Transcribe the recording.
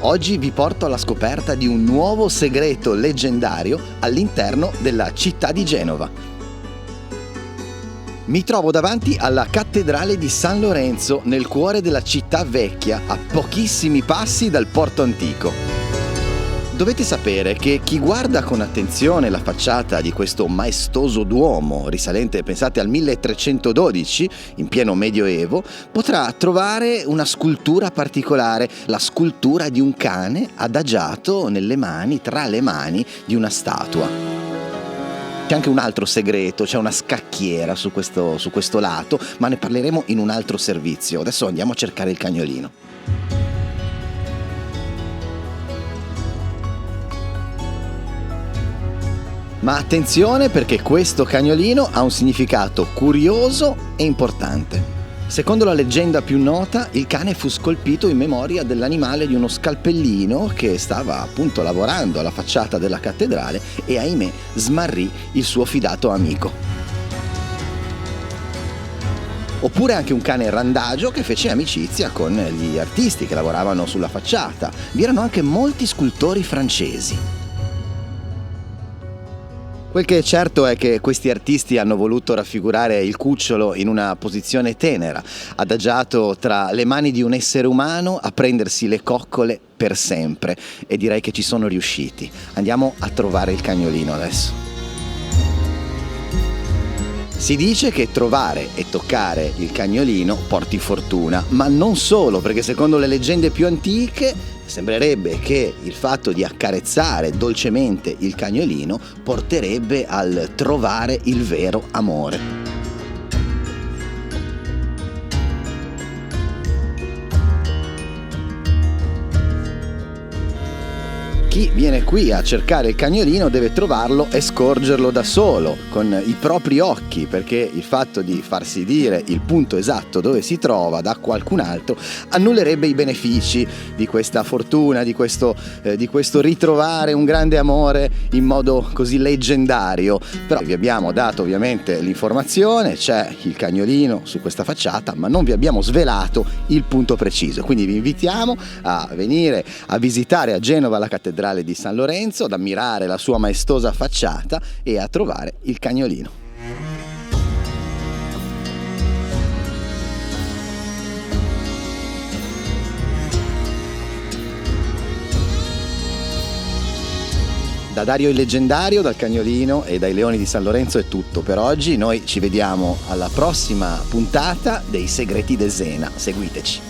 Oggi vi porto alla scoperta di un nuovo segreto leggendario all'interno della città di Genova. Mi trovo davanti alla cattedrale di San Lorenzo, nel cuore della città vecchia, a pochissimi passi dal porto antico. Dovete sapere che chi guarda con attenzione la facciata di questo maestoso duomo, risalente, pensate, al 1312, in pieno Medioevo, potrà trovare una scultura particolare, la scultura di un cane adagiato nelle mani, tra le mani di una statua. C'è anche un altro segreto, c'è una scacchiera su questo lato, ma ne parleremo in un altro servizio. Adesso andiamo a cercare il cagnolino. Ma attenzione, perché questo cagnolino ha un significato curioso e importante. Secondo la leggenda più nota, il cane fu scolpito in memoria dell'animale di uno scalpellino che stava appunto lavorando alla facciata della cattedrale e, ahimè, smarrì il suo fidato amico. Oppure anche un cane randagio che fece amicizia con gli artisti che lavoravano sulla facciata. Vi erano anche molti scultori francesi. Quel che è certo è che questi artisti hanno voluto raffigurare il cucciolo in una posizione tenera, adagiato tra le mani di un essere umano a prendersi le coccole per sempre, e direi che ci sono riusciti. Andiamo a trovare il cagnolino adesso. Si dice che trovare e toccare il cagnolino porti fortuna, ma non solo, perché secondo le leggende più antiche sembrerebbe che il fatto di accarezzare dolcemente il cagnolino porterebbe al trovare il vero amore. Chi viene qui a cercare il cagnolino deve trovarlo e scorgerlo da solo, con i propri occhi, perché il fatto di farsi dire il punto esatto dove si trova da qualcun altro annullerebbe i benefici di questa fortuna, di questo ritrovare un grande amore in modo così leggendario. Però vi abbiamo dato ovviamente l'informazione, c'è il cagnolino su questa facciata, ma non vi abbiamo svelato il punto preciso. Quindi vi invitiamo a venire a visitare a Genova la cattedrale di San Lorenzo, ad ammirare la sua maestosa facciata e a trovare il cagnolino. Da Dario il Leggendario, dal cagnolino e dai leoni di San Lorenzo è tutto per oggi. Noi ci vediamo alla prossima puntata dei Segreti de Zena. Seguiteci.